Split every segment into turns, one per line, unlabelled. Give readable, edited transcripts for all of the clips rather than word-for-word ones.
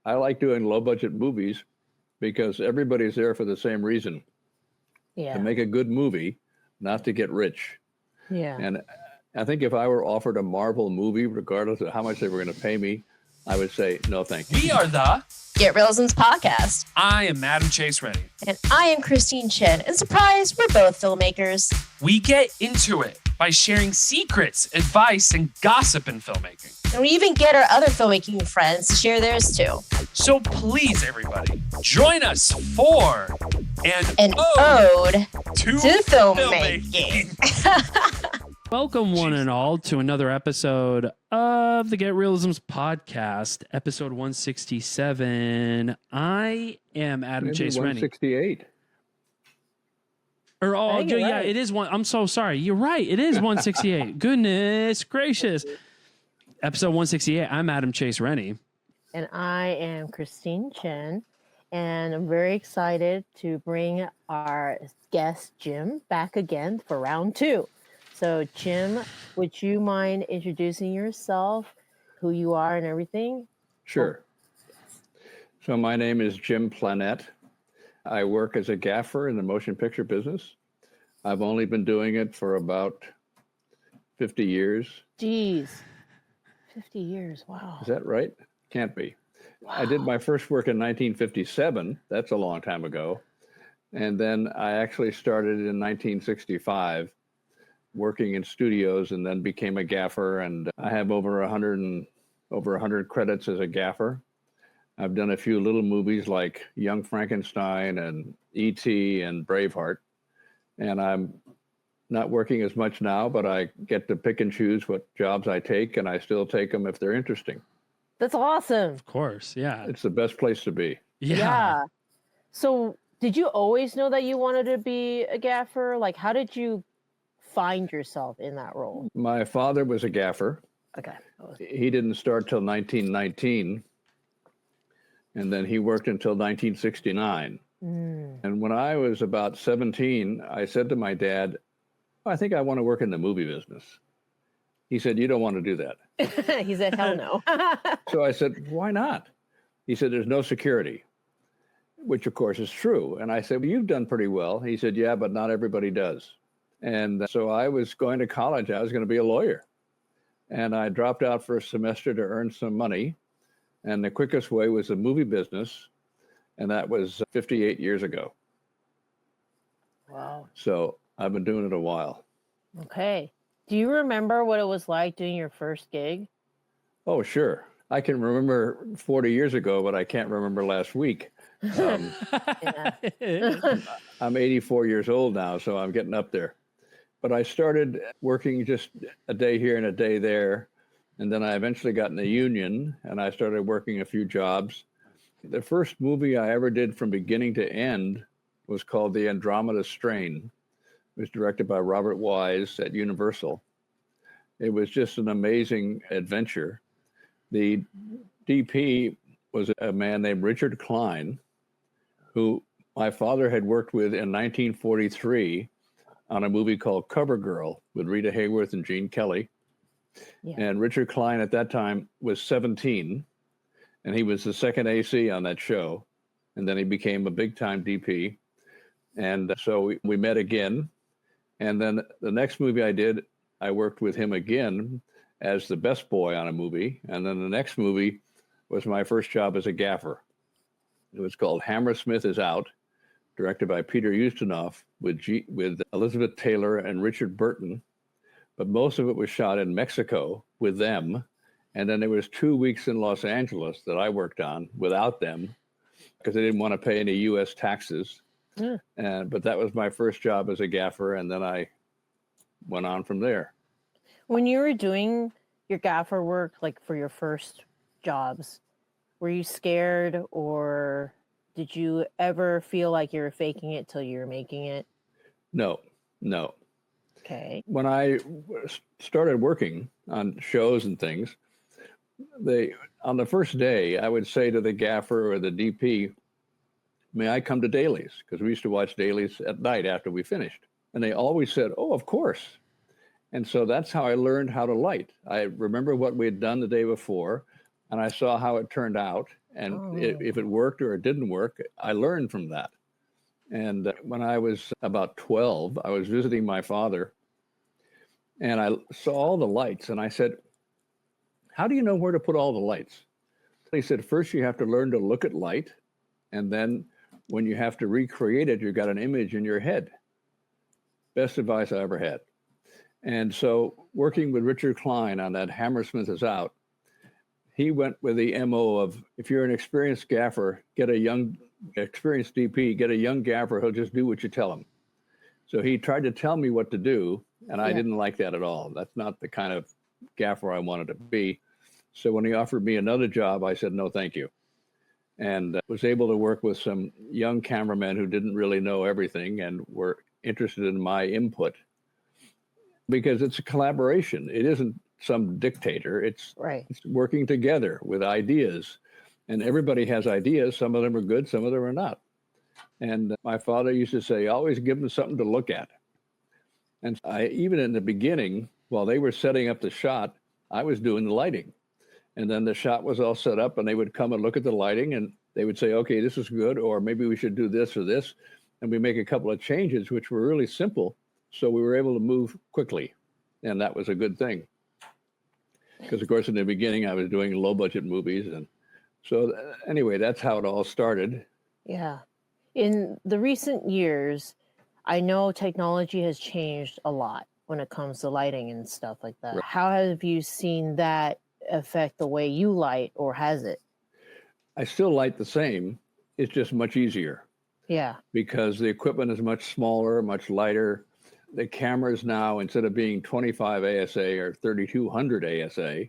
I like doing low budget movies because everybody's there for the same reason.
Yeah.
To make a good movie, not to get rich.
Yeah.
And I think if I were offered a Marvel movie, regardless of how much they were going to pay me, I would say, no, thank you.
We are the
Get Reelisms podcast.
I am Adam Chase Rennie.
And I am Christine Chen. And surprise, we're both filmmakers.
We get into it by sharing secrets, advice, and gossip in filmmaking.
And we even get our other filmmaking friends to share theirs too.
So please, everybody, join us for
an ode
to
filmmaking.
Welcome, one and all, to another episode of the Get Reelisms podcast, episode 167. I am Adam Chase Rennie.
168.
Yeah, it is one. I'm so sorry. You're right. It is 168. Goodness gracious. Episode 168. I'm Adam Chase Rennie.
And I am Christine Chen. And I'm very excited to bring our guest, Jim, back again for round two. So, Jim, would you mind introducing yourself, who you are and everything?
Sure. So my name is Jim Plannette. I work as a gaffer in the motion picture business. I've only been doing it for about 50 years.
Geez, 50 years, wow.
Is that right? Can't be.
Wow.
I did my first work in 1957. That's a long time ago. And then I actually started in 1965 working in studios and then became a gaffer. And I have over 100 credits as a gaffer. I've done a few little movies like Young Frankenstein and E.T. and Braveheart. And I'm not working as much now, but I get to pick and choose what jobs I take, and I still take them if they're interesting.
That's awesome.
Of course, yeah.
It's the best place to be.
Yeah.
So did you always know that you wanted to be a gaffer? Like, how did you find yourself in that role?
My father was a gaffer.
Okay.
He didn't start till 1919. And then he worked until 1969. And when I was about 17, I said to my dad, I think I want to work in the movie business. He said, you don't want to do that.
He said, hell no.
So I said, why not? He said, there's no security, which of course is true. And I said, well, you've done pretty well. He said, yeah, but not everybody does. And so I was going to college. I was going to be a lawyer. And I dropped out for a semester to earn some money. And the quickest way was the movie business. And that was 58 years ago.
Wow.
So I've been doing it a while.
Okay. Do you remember what it was like doing your first gig?
Oh, sure. I can remember 40 years ago, but I can't remember last week. I'm 84 years old now, so I'm getting up there. But I started working just a day here and a day there. And then I eventually got in the union, and I started working a few jobs. The first movie I ever did from beginning to end was called The Andromeda Strain. It was directed by Robert Wise at Universal. It was just an amazing adventure. The DP was a man named Richard Klein, who my father had worked with in 1943 on a movie called Cover Girl with Rita Hayworth and Gene Kelly. Yeah. And Richard Klein at that time was 17, and he was the second AC on that show. And then he became a big-time DP. And so we met again. And then the next movie I did, I worked with him again as the best boy on a movie. And then the next movie was my first job as a gaffer. It was called Hammersmith is Out, directed by Peter Ustinov with Elizabeth Taylor and Richard Burton. But most of it was shot in Mexico with them. And then there was 2 weeks in Los Angeles that I worked on without them because they didn't want to pay any U.S. taxes. But that was my first job as a gaffer, and then I went on from there.
When you were doing your gaffer work, like for your first jobs, were you scared, or did you ever feel like you were faking it till you were making it?
No.
Okay. When
I started working on shows and things, on the first day, I would say to the gaffer or the DP, may I come to dailies? Because we used to watch dailies at night after we finished. And they always said, oh, of course. And so that's how I learned how to light. I remember what we had done the day before, and I saw how it turned out. And if it worked or it didn't work, I learned from that. And when I was about 12, I was visiting my father, and I saw all the lights, and I said, how do you know where to put all the lights? He said, first you have to learn to look at light, and then when you have to recreate it, you've got an image in your head. Best advice I ever had. And so working with Richard Klein on that Hammersmith Is Out, he went with the MO of, if you're an experienced gaffer, get a young, experienced DP, get a young gaffer, he'll just do what you tell him. So he tried to tell me what to do, and I didn't like that at all. That's not the kind of gaffer I wanted to be. So when he offered me another job, I said, no, thank you. And was able to work with some young cameramen who didn't really know everything and were interested in my input, because it's a collaboration. It isn't some dictator. It's working together with ideas, and everybody has ideas. Some of them are good, some of them are not. And my father used to say, always give them something to look at. And even in the beginning, while they were setting up the shot, I was doing the lighting. And then the shot was all set up, and they would come and look at the lighting, and they would say, okay, this is good, or maybe we should do this or this. And we make a couple of changes, which were really simple. So we were able to move quickly. And that was a good thing. Because, of course, in the beginning, I was doing low budget movies. And so anyway, that's how it all started.
Yeah. In the recent years, I know technology has changed a lot when it comes to lighting and stuff like that. Right. How have you seen that affect the way you light, or has it?
I still light the same. It's just much easier.
Yeah. Because
the equipment is much smaller, much lighter. The cameras now, instead of being 25 ASA, are 3200 ASA.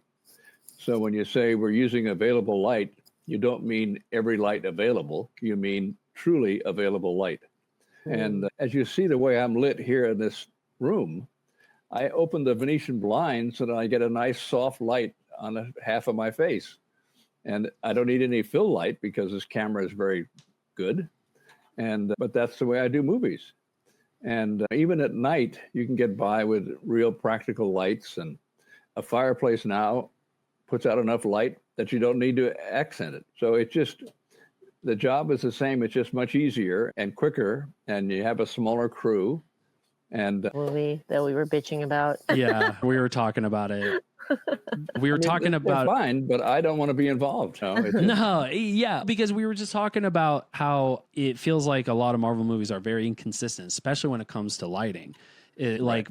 So when you say we're using available light, you don't mean every light available. You mean truly available light. And as you see the way I'm lit here in this room, I open the Venetian blinds so that I get a nice soft light on half of my face. And I don't need any fill light because this camera is very good. But that's the way I do movies. And even at night, you can get by with real practical lights. And a fireplace now puts out enough light that you don't need to accent it. So it's just, the job is the same. It's just much easier and quicker. And you have a smaller crew. And
movie that we were bitching about.
Yeah, we were talking about it. We were talking about
fine, but I don't want to be involved.
No, yeah, because we were just talking about how it feels like a lot of Marvel movies are very inconsistent, especially when it comes to lighting. Like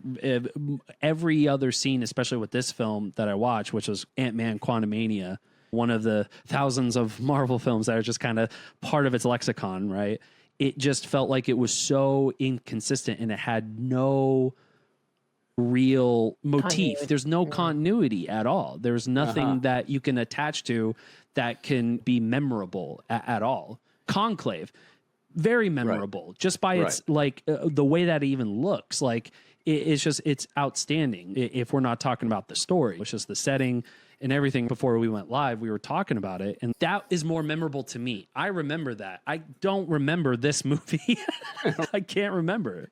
every other scene, especially with this film that I watched, which was Ant-Man Quantumania, one of the thousands of Marvel films that are just kind of part of its lexicon, right? It just felt like it was so inconsistent, and it had no real motif. There's no continuity at all. There's nothing that you can attach to that can be memorable at all. Conclave, very memorable, just by its like the way that it even looks. Like it's outstanding. If we're not talking about the story, it's just the setting and everything. Before we went live, we were talking about it, and that is more memorable to me. I remember that. I don't remember this movie. I can't remember it.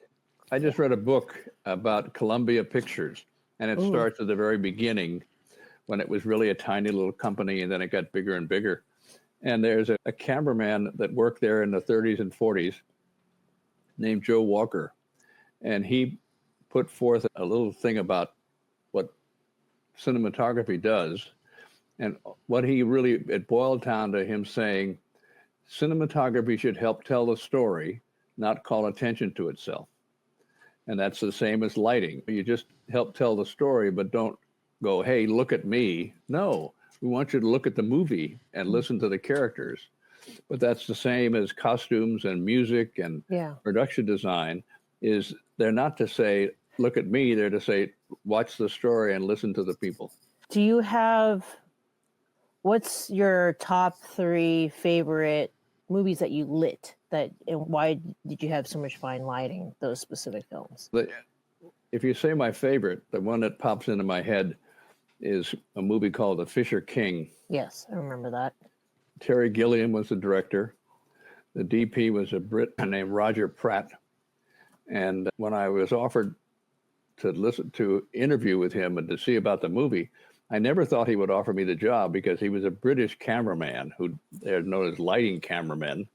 I just read a book about Columbia Pictures, and it starts at the very beginning when it was really a tiny little company, and then it got bigger and bigger. And there's a cameraman that worked there in the 30s and 40s named Joe Walker, and he put forth a little thing about what cinematography does, and what it boiled down to him saying, cinematography should help tell the story, not call attention to itself. And that's the same as lighting. You just help tell the story, but don't go, hey, look at me. No, we want you to look at the movie and listen to the characters. But that's the same as costumes and music and production design. Is they're not to say, look at me. They're to say, watch the story and listen to the people.
Do you have, what's your top 3 favorite movies that you lit? And why did you have so much fine lighting those specific films?
If you say my favorite, the one that pops into my head is a movie called The Fisher King.
Yes, I remember that.
Terry Gilliam was the director. The DP was a Brit named Roger Pratt. And when I was offered to interview with him and to see about the movie, I never thought he would offer me the job because he was a British cameraman who they're known as lighting cameramen.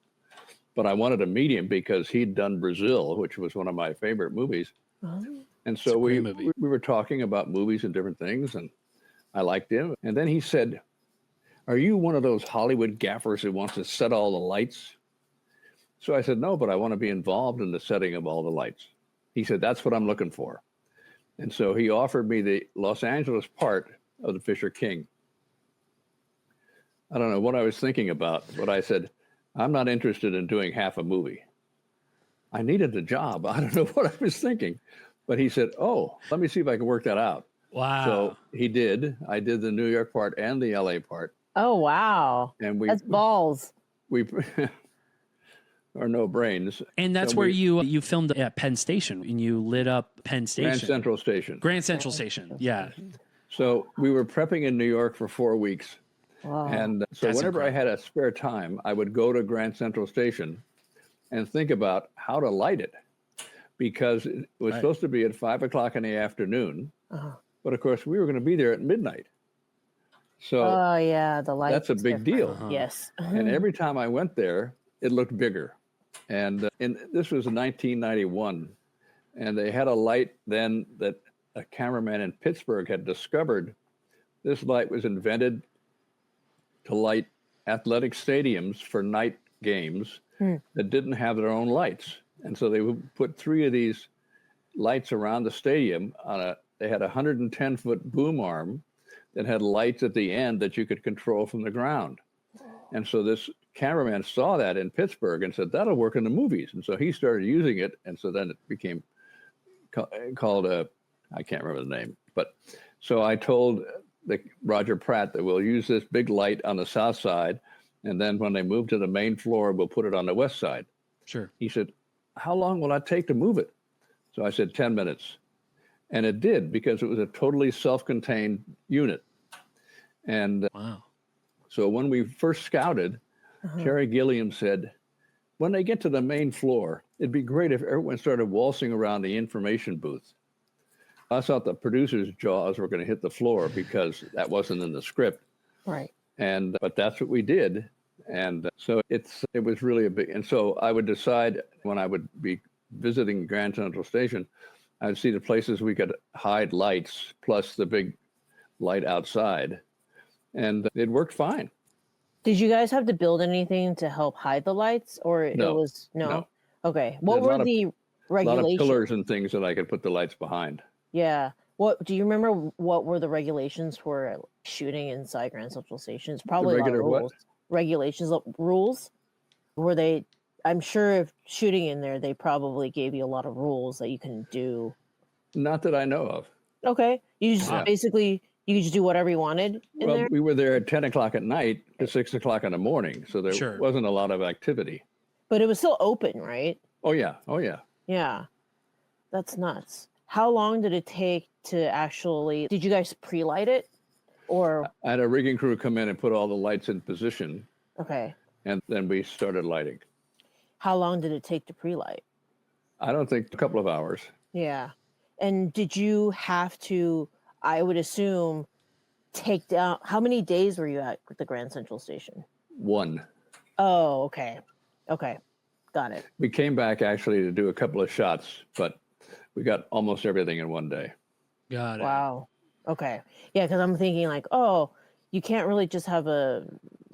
But I wanted to meet him because he'd done Brazil, which was one of my favorite movies.
Oh.
And
It's a
so
great
we
movie.
were talking about movies and different things, and I liked him. And then he said, "Are you one of those Hollywood gaffers who wants to set all the lights?" So I said, "No, but I want to be involved in the setting of all the lights." He said, "That's what I'm looking for." And so he offered me the Los Angeles part of the Fisher King. I don't know what I was thinking about, but I said, "I'm not interested in doing half a movie." I needed the job. I don't know what I was thinking, but he said, "Oh, let me see if I can work that out."
Wow.
So he did. I did the New York part and the LA part.
Oh, wow.
And
That's balls.
we or no brains.
And that's
So
where
we-
you filmed at Penn Station and you lit up Penn Station.
Grand Central Station.
Grand Central Station. Yeah.
So we were prepping in New York for 4 weeks.
Wow.
And so
That's
whenever I had a spare time, I would go to Grand Central Station and think about how to light it, because it was
Right.
supposed to be at 5 o'clock in the afternoon.
Uh-huh.
But of course, we were going to be there at midnight. So,
Oh, yeah. The light.
that's a big deal.
Uh-huh.
Yes.
and every time I went there, it looked bigger. And this was 1991. And they had a light then that a cameraman in Pittsburgh had discovered. This light was invented to light athletic stadiums for night games that didn't have their own lights. And so they would put 3 of these lights around the stadium they had a 110-foot boom arm that had lights at the end that you could control from the ground. And so this cameraman saw that in Pittsburgh and said, "That'll work in the movies." And so he started using it. And so then it became called I can't remember the name. But so I told Roger Pratt that we'll use this big light on the south side. And then when they move to the main floor, we'll put it on the west side.
Sure.
He said, "How long will that take to move it?" So I said, 10 minutes. And it did, because it was a totally self-contained unit. And
Wow.
so when we first scouted, Terry Gilliam said, "When they get to the main floor, it'd be great if everyone started waltzing around the information booth." I thought the producer's jaws were going to hit the floor because that wasn't in the script.
Right.
But that's what we did. And so it was really a big, and so I would decide when I would be visiting Grand Central Station, I'd see the places we could hide lights plus the big light outside. And it worked fine.
Did you guys have to build anything to help hide the lights, or
No.
it was no?
No.
Okay. What
There's a
were
lot of-
the
A lot of
regulations?
pillars and things that I could put the lights behind.
Yeah. What do you remember? What were the regulations for shooting inside Grand Central Station? It's probably a lot of
regular what?
rules. Regulations, rules. Were they? I'm sure if shooting in there, they probably gave you a lot of rules that you can do.
Not that I know of.
Okay. You just
Wow.
basically you could just do whatever you wanted in
Well,
there.
we were there at 10 o'clock at night to 6 o'clock in the morning. So there
Sure.
wasn't a lot of activity.
But it was still open, right?
Oh, yeah. Oh, yeah.
Yeah. That's nuts. How long did it take to actually, did you guys pre-light it? Or,
I had a rigging crew come in and put all the lights in position,
okay.
and then we started lighting.
How long did it take to pre-light?
I don't think a couple of hours.
Yeah. And did you have to, I would assume, take down, how many days were you at the Grand Central Station?
1.
Oh, okay. Okay. Got it.
We came back actually to do a couple of shots, but we got almost everything in one day.
Got it.
Wow. Okay. Yeah, because I'm thinking like, oh, you can't really just have a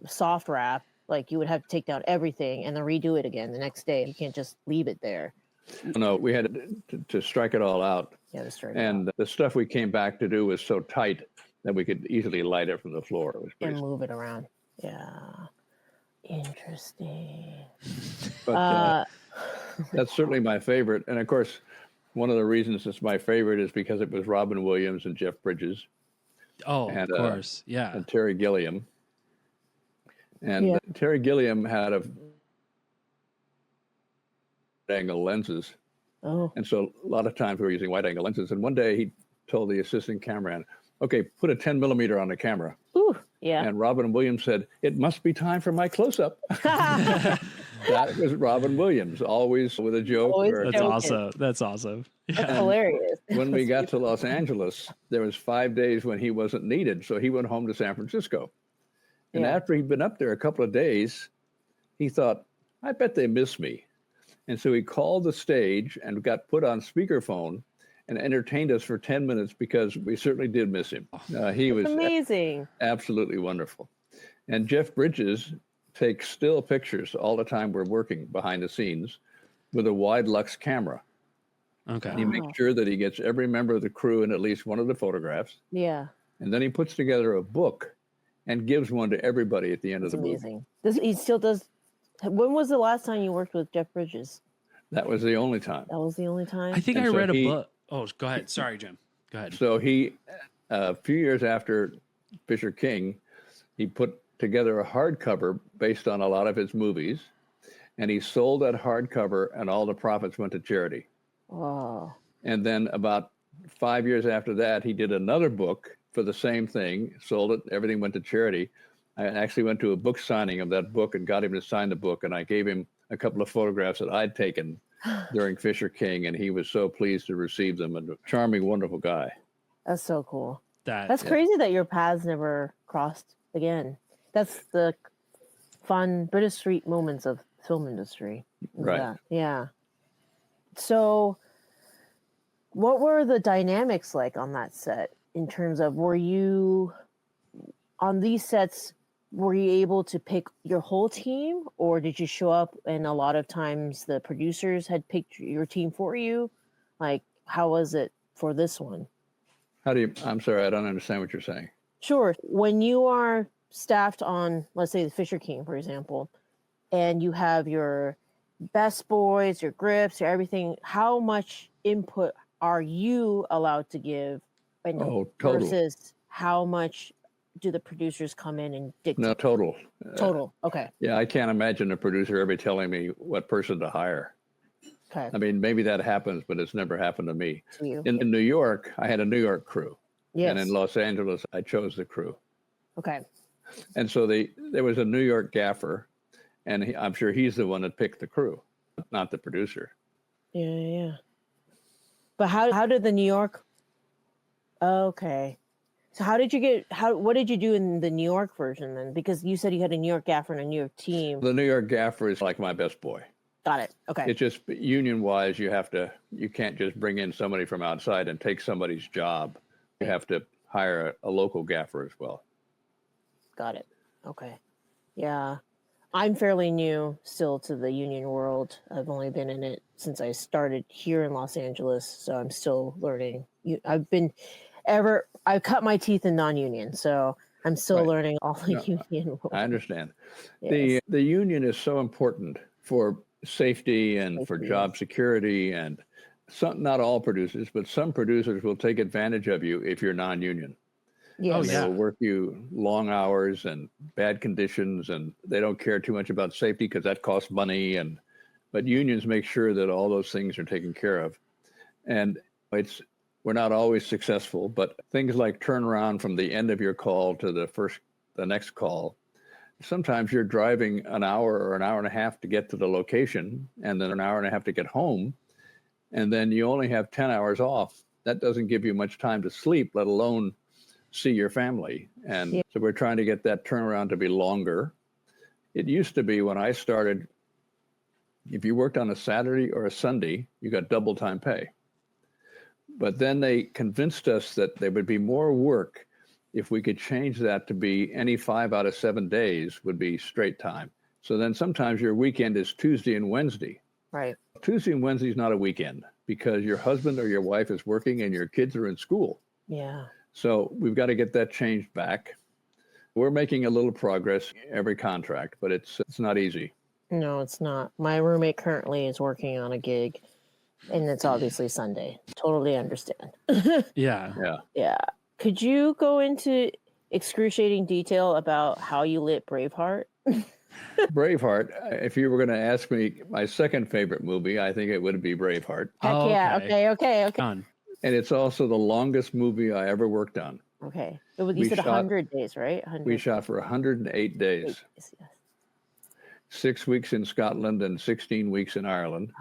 soft wrap. Like you would have to take down everything and then redo it again the next day. You can't just leave it there.
No, we had to strike it all out.
Yeah, that's true.
And the stuff we came back to do was so tight that we could easily light it from the floor. It was
And
pretty,
move it around. Yeah. Interesting.
but that's certainly my favorite. And of course, one of the reasons it's my favorite is because it was Robin Williams and Jeff Bridges
Oh,
and,
of course. Yeah.
and Terry Gilliam. And
Yeah.
Terry Gilliam had a angle lenses.
Oh,
And so a lot of times we were using wide angle lenses. And one day he told the assistant cameraman, "Okay, put a 10 millimeter on the camera."
ooh, yeah.
And Robin Williams said, "It must be time for my close-up." That was Robin Williams, always with a joke.
Always
or-
That's
joking.
awesome. That's awesome.
That's
Yeah.
hilarious.
When we got to Los Angeles, there was 5 days when he wasn't needed, so he went home to San Francisco. And
Yeah.
after he'd been up there a couple of days, he thought, I bet they miss me. And so he called the stage and got put on speakerphone and entertained us for 10 minutes because we certainly did miss him. He was
Amazing.
absolutely wonderful. And Jeff Bridges takes still pictures all the time we're working behind the scenes with a wide lux camera.
Okay.
And he
Wow.
makes sure that he gets every member of the crew in at least one of the photographs.
Yeah.
And then he puts together a book and gives one to everybody at the end
That's
of the movie.
amazing. He still does. When was the last time you worked with Jeff Bridges?
That was the only time.
That was the only time.
I think
And
I
so
read a
he-
book. Oh, go ahead. Sorry, Jim. Go ahead.
So he, a few years after Fisher King, he put together a hardcover based on a lot of his movies, and he sold that hardcover, and all the profits went to charity.
Oh,
And then about 5 years after that, he did another book for the same thing, sold it, everything went to charity. I actually went to a book signing of that book and got him to sign the book, and I gave him a couple of photographs that I'd taken during Fisher King, and he was so pleased to receive them. And a charming, wonderful guy.
that's so cool.
That's
Yeah.
Crazy that your paths never crossed again. That's the fun bittersweet moments of film industry. is
Right.
that. Yeah. So, what were the dynamics like on that set in terms of were you on these sets? Were you able to pick your whole team, or did you show up and a lot of times the producers had picked your team for you? Like, how was it for this one?
I'm sorry, I don't understand what you're saying.
Sure. When you are staffed on, let's say, the Fisher King, for example, and you have your best boys, your grips, your everything, how much input are you allowed to give? And
Oh, total.
versus how much do the producers come in and dictate?
No, total.
Total. Okay.
Yeah, I can't imagine a producer ever telling me what person to hire.
Okay.
I mean, maybe that happens, but it's never happened to me.
To you.
In New York, I had a New York crew.
Yes.
And in Los Angeles, I chose the crew.
Okay.
And so there was a New York gaffer, and I'm sure he's the one that picked the crew, not the producer.
Yeah. Yeah. But how did the New York? Okay. So what did you do in the New York version then? Because you said you had a New York gaffer and a New York team.
The New York gaffer is like my best boy.
Got it. Okay.
It's just union-wise, you can't just bring in somebody from outside and take somebody's job. You have to hire a local gaffer as well.
Got it. Okay. Yeah. I'm fairly new still to the union world. I've only been in it since I started here in Los Angeles, so I'm still learning. I've cut my teeth in non-union, so I'm still
Right.
learning all the
No,
union rules.
I understand.
Yes.
The union is so important for safety and for
Safety,
job security, and not all producers, but some producers will take advantage of you if you're non-union.
Yes.
Oh,
They
yeah.
will work you long hours and bad conditions, and they don't care too much about safety because that costs money. But unions make sure that all those things are taken care of. And we're not always successful, but things like turnaround from the end of your call to the next call. Sometimes you're driving an hour or an hour and a half to get to the location, and then an hour and a half to get home, and then you only have 10 hours off. That doesn't give you much time to sleep, let alone see your family. And
Yeah.
so we're trying to get that turnaround to be longer. It used to be when I started, if you worked on a Saturday or a Sunday, you got double time pay. But then they convinced us that there would be more work if we could change that to be any 5 out of 7 days would be straight time. So then sometimes your weekend is Tuesday and Wednesday.
Right.
Tuesday and Wednesday is not a weekend because your husband or your wife is working and your kids are in school.
Yeah.
So we've got to get that changed back. We're making a little progress every contract, but it's not easy.
No, it's not. My roommate currently is working on a gig, and it's obviously Sunday. Totally understand.
Yeah.
Yeah.
Yeah. Could you go into excruciating detail about how you lit Braveheart?
Braveheart, if you were going to ask me my second favorite movie, I think it would be Braveheart.
Heck
Oh,
yeah.
okay.
Okay.
Done.
And it's also the longest movie I ever worked on.
Okay. You
We
said
shot-
100 days, right? 100
We shot for 108 days.
Yes.
6 weeks in Scotland and 16 weeks in Ireland.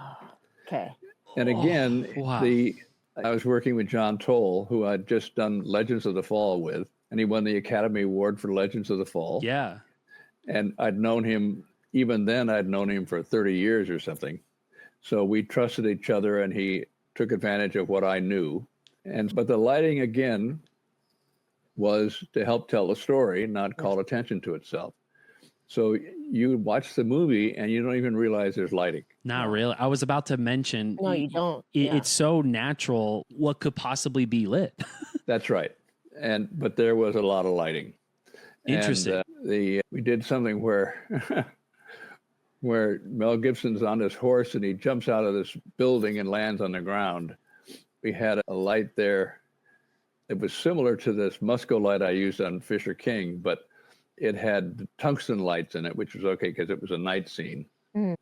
Okay.
And again,
wow.
I was working with John Toll, who I'd just done Legends of the Fall with, and he won the Academy Award for Legends of the Fall.
Yeah.
And I'd known him, even then, I'd known him for 30 years or something. So we trusted each other, and he took advantage of what I knew. But the lighting, again, was to help tell the story, not call attention to itself. So you watch the movie and you don't even realize there's lighting.
Not really. I was about to mention.
No, you don't.
It's so natural. What could possibly be lit?
That's right. But there was a lot of lighting.
Interesting.
And, we did something where where Mel Gibson's on his horse and he jumps out of this building and lands on the ground. We had a light there. It was similar to this Musco light I used on Fisher King, but it had tungsten lights in it, which was okay because it was a night scene.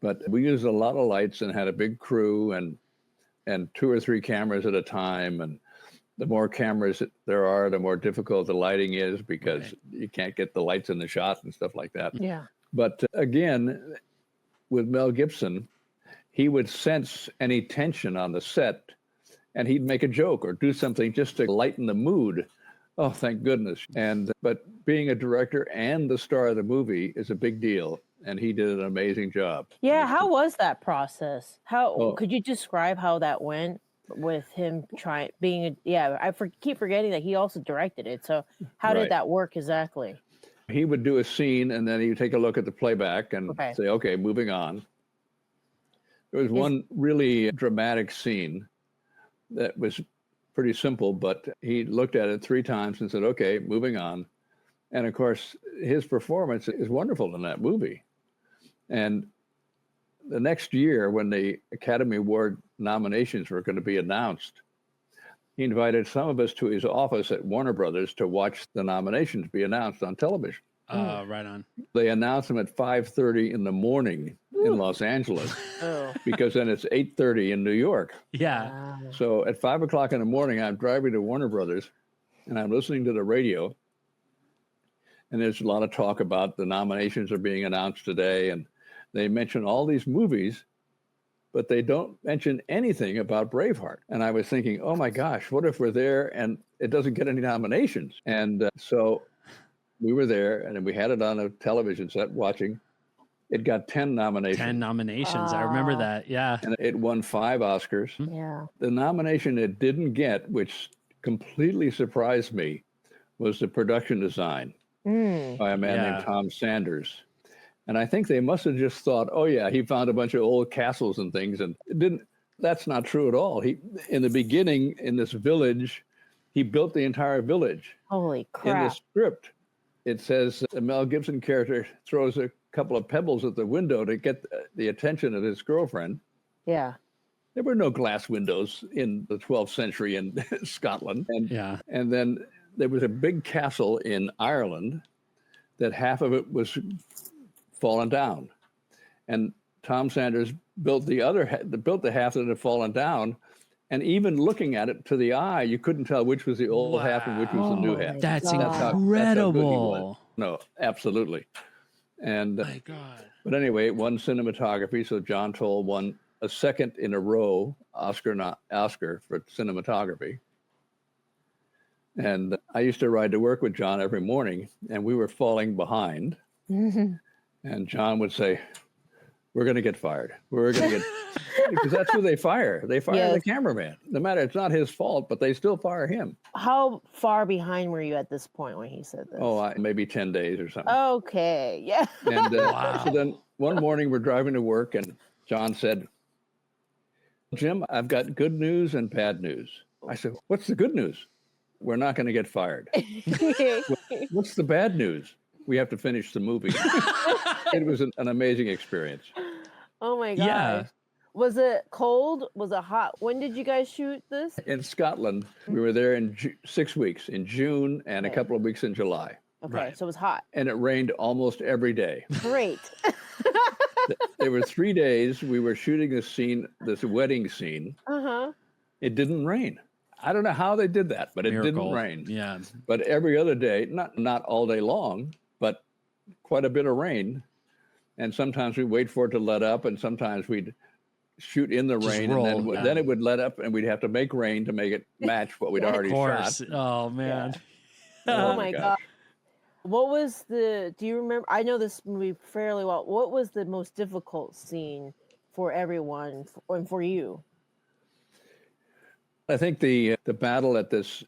But we used a lot of lights and had a big crew and 2 or 3 cameras at a time. And the more cameras there are, the more difficult the lighting is because you can't get the lights in the shot and stuff like that.
Yeah.
But again, with Mel Gibson, he would sense any tension on the set and he'd make a joke or do something just to lighten the mood. Oh, thank goodness. But being a director and the star of the movie is a big deal. And he did an amazing job.
Yeah. How was that process? Could you describe how that went with him keep forgetting that he also directed it. So how did that work exactly?
He would do a scene and then he would take a look at the playback and say, okay, moving on. There was one really dramatic scene that was pretty simple, but he looked at it 3 times and said, okay, moving on. And of course, his performance is wonderful in that movie. And the next year, when the Academy Award nominations were going to be announced, he invited some of us to his office at Warner Brothers to watch the nominations be announced on television.
Right on.
They announced them at 5:30 in the morning in Los Angeles, because then it's 8:30 in New York.
Yeah.
So at 5 o'clock in the morning, I'm driving to Warner Brothers and I'm listening to the radio. And there's a lot of talk about the nominations are being announced today. And they mention all these movies, but they don't mention anything about Braveheart. And I was thinking, oh my gosh, what if we're there and it doesn't get any nominations? And so we were there and we had it on a television set watching. It got 10 nominations.
10 nominations. I remember that. Yeah.
And it won 5 Oscars.
Yeah.
The nomination it didn't get, which completely surprised me, was the production design by a man named Tom Sanders. And I think they must have just thought, oh yeah, he found a bunch of old castles and things, and it didn't. That's not true at all. In the beginning, in this village, he built the entire village.
Holy crap.
In the script, it says the Mel Gibson character throws a couple of pebbles at the window to get the attention of his girlfriend.
Yeah.
There were no glass windows in the 12th century in Scotland. And then there was a big castle in Ireland that half of it was fallen down. And Tom Sanders built the half that had fallen down. And even looking at it to the eye, you couldn't tell which was the old half and which was the new half.
That's
incredible.
incredible.
That's how good he was. No, absolutely. And
My God.
But anyway, it won cinematography. So John Toll won a second in a row Oscar for cinematography. And I used to ride to work with John every morning, and we were falling behind. And John would say, we're going to get fired. We're going to get, because that's who they fire. They fire the cameraman. No matter, it's not his fault, but they still fire him.
How far behind were you at this point when he said this?
Oh, maybe 10 days or something.
Okay, yeah.
And so then one morning we're driving to work, and John said, Jim, I've got good news and bad news. I said, what's the good news? We're not going to get fired. What's the bad news? We have to finish the movie. It was an amazing experience.
Oh my gosh.
Yeah.
Was it cold? Was it hot? When did you guys shoot this?
In Scotland, we were there in 6 weeks, in June and a couple of weeks in July.
Okay, so it was hot.
And it rained almost every day.
Great.
There were 3 days we were shooting this wedding scene. It didn't rain. I don't know how they did that, but it didn't rain.
Yeah.
But every other day, not all day long, but quite a bit of rain. And sometimes we wait for it to let up, and sometimes we'd shoot in the
Just
rain,
roll,
and
yeah.
then it would let up, and we'd have to make rain to make it match what we'd already
Of course.
shot.
Oh man.
Oh
my
my
God.
god. What was do you remember? I know this movie fairly well. What was the most difficult scene for everyone and for you?
I think the battle at this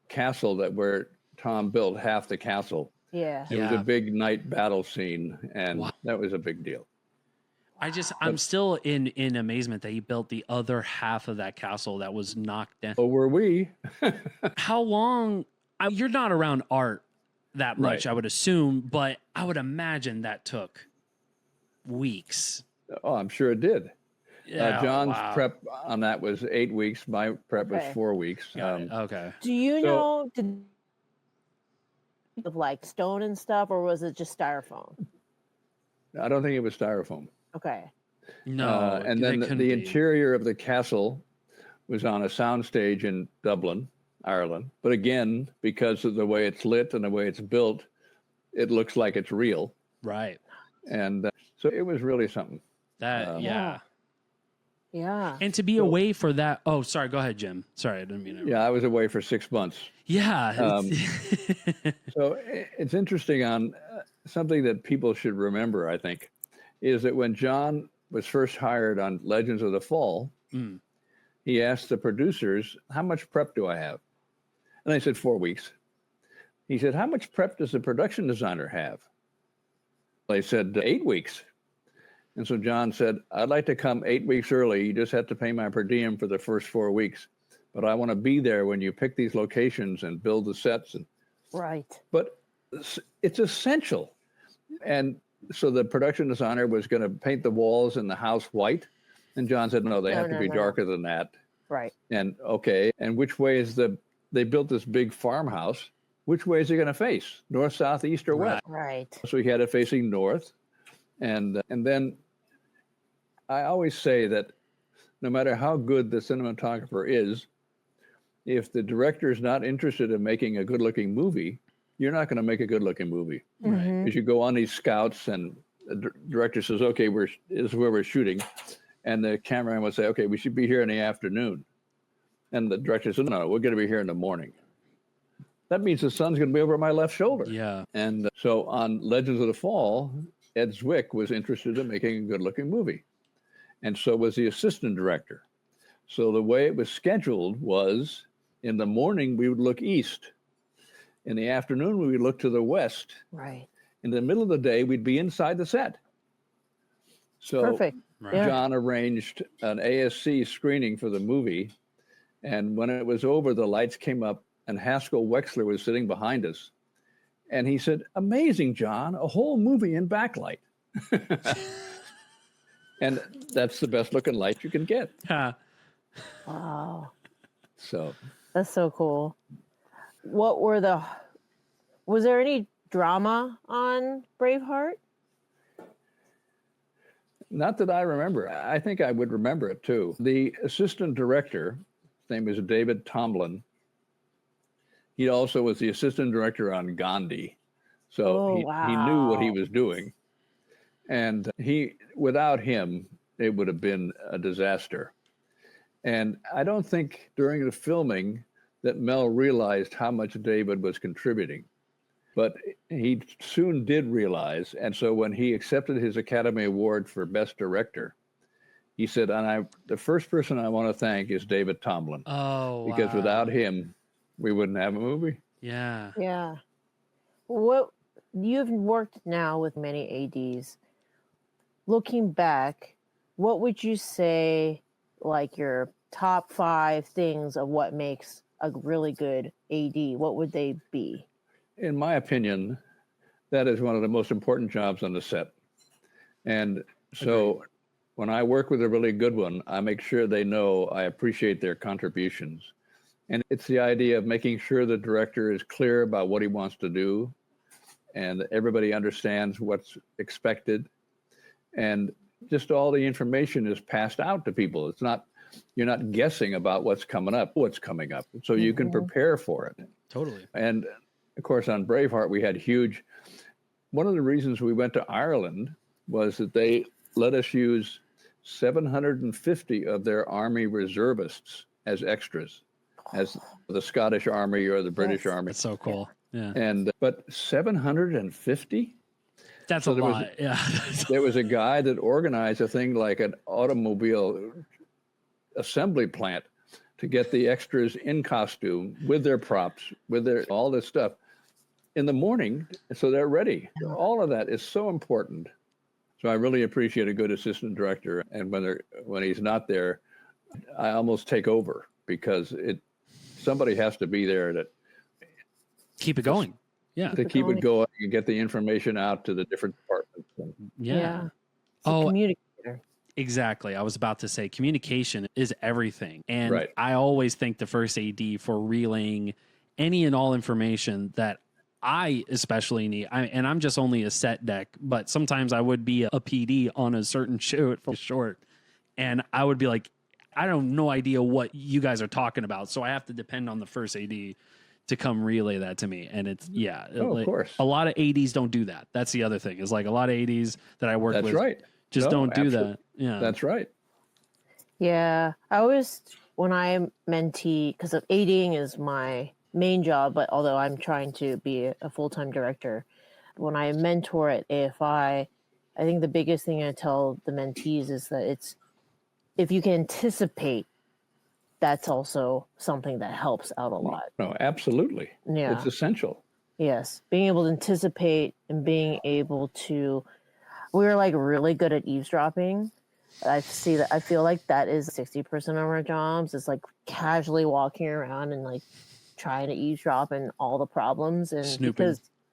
castle where Tom built half the castle.
Yeah.
It was
Yeah.
a big night battle scene, and
Wow.
that was a big deal.
I'm still in amazement that he built the other half of that castle that was knocked down.
So were we?
How long? You're not around art that much,
Right.
I would assume, but I would imagine that took weeks.
Oh, I'm sure it did.
Yeah,
John's
wow.
prep on that was 8 weeks. My prep was
Okay.
4 weeks.
Got it. Okay.
Do you
So-
know of like stone and stuff, or was it just styrofoam?
I don't think it was styrofoam.
Okay.
No,
and
they
then
couldn't
the
be.
interior of the castle was on a soundstage in Dublin, Ireland. But again, because of the way it's lit and the way it's built, it looks like it's real.
Right.
And so it was really something.
That yeah.
Yeah.
And to be away for that. Oh, sorry. Go ahead, Jim. Sorry, I didn't mean to.
Yeah, I was away for 6 months.
Yeah.
So it's interesting on something that people should remember, I think, is that when John was first hired on Legends of the Fall,
Mm.
he asked the producers, how much prep do I have? And they said 4 weeks. He said, how much prep does the production designer have? They said 8 weeks. And so John said, I'd like to come 8 weeks early. You just have to pay my per diem for the first 4 weeks. But I want to be there when you pick these locations and build the sets.
Right.
But it's essential. And so the production designer was going to paint the walls in the house white. And John said, no, they have to be darker than that.
Right.
And okay. And which way is they built this big farmhouse. Which way is it going to face? North, south, east, or west?
Right.
So he had it facing north. And then I always say that no matter how good the cinematographer is, if the director is not interested in making a good looking movie, you're not going to make a good looking movie.
Mhm.
Because you go on these scouts and the director says, okay, this is where we're shooting. And the cameraman would say, okay, we should be here in the afternoon. And the director says, no, we're going to be here in the morning. That means the sun's going to be over my left shoulder.
Yeah.
And so on Legends of the Fall, Ed Zwick was interested in making a good looking movie. And so was the assistant director. So the way it was scheduled was in the morning, we would look east. In the afternoon, we would look to the west.
Right.
In the middle of the day, we'd be inside the set. So
Perfect.
Right.
Yeah.
John arranged an ASC screening for the movie. And when it was over, the lights came up and Haskell Wexler was sitting behind us. And he said, amazing, John, a whole movie in backlight. And that's the best looking light you can get.
Yeah.
Wow.
So
That's so cool. Was there any drama on Braveheart?
not that I remember. I think I would remember it too. The assistant director, his name is David Tomlin. He also was the assistant director on Gandhi. So he knew what he was doing. And without him, it would have been a disaster. And I don't think during the filming that Mel realized how much David was contributing. But he soon did realize. And so when he accepted his Academy Award for Best Director, he said, the first person I want to thank is David Tomlin.
Oh,
because
wow.
without him, we wouldn't have a movie.
Yeah.
Yeah. What you've worked now with many ADs. Looking back, what would you say like your top 5 things of what makes a really good AD? What would they be?
In my opinion, that is one of the most important jobs on the set. And so when I work with a really good one, I make sure they know I appreciate their contributions. And it's the idea of making sure the director is clear about what he wants to do and everybody understands what's expected. And just all the information is passed out to people. You're not guessing about what's coming up. So you can prepare for it.
Totally.
And of course, on Braveheart, we had one of the reasons we went to Ireland was that they let us use 750 of their Army reservists as extras, as the Scottish Army or the British Army.
That's so cool. Yeah.
And but 750?
That's
So
a
there was-
lot. Yeah.
There was a guy that organized a thing like an automobile assembly plant to get the extras in costume with their props, with their all this stuff in the morning, so they're ready. All of that is so important. So I really appreciate a good assistant director, and when he's not there, I almost take over because somebody has to be there to
Keep it going. Yeah.
keep it going and get the information out to the different departments.
Yeah.
It's a communicator.
Exactly. I was about to say communication is everything. And
Right.
I always thank the first AD for relaying any and all information that I especially need. And I'm just only a set deck, but sometimes I would be a PD on a certain shoot for short. And I would be like, I don't no idea what you guys are talking about. So I have to depend on the first AD to come relay that to me. And it's,
of course.
a lot of ADs don't do that. That's the other thing is like a lot of ADs that I work
That's
with
right.
just
No,
don't do
absolutely.
that. Yeah.
That's right.
Yeah, I always, when I mentee, because ADing is my main job, but although I'm trying to be a full-time director, when I mentor at AFI, I think the biggest thing I tell the mentees is that if you can anticipate, that's also something that helps out a lot.
No, absolutely.
Yeah.
It's essential.
Yes, being able to anticipate and being able to, we're like really good at eavesdropping. I feel like that is 60% of our jobs. It's like casually walking around and like trying to eavesdrop in all the problems and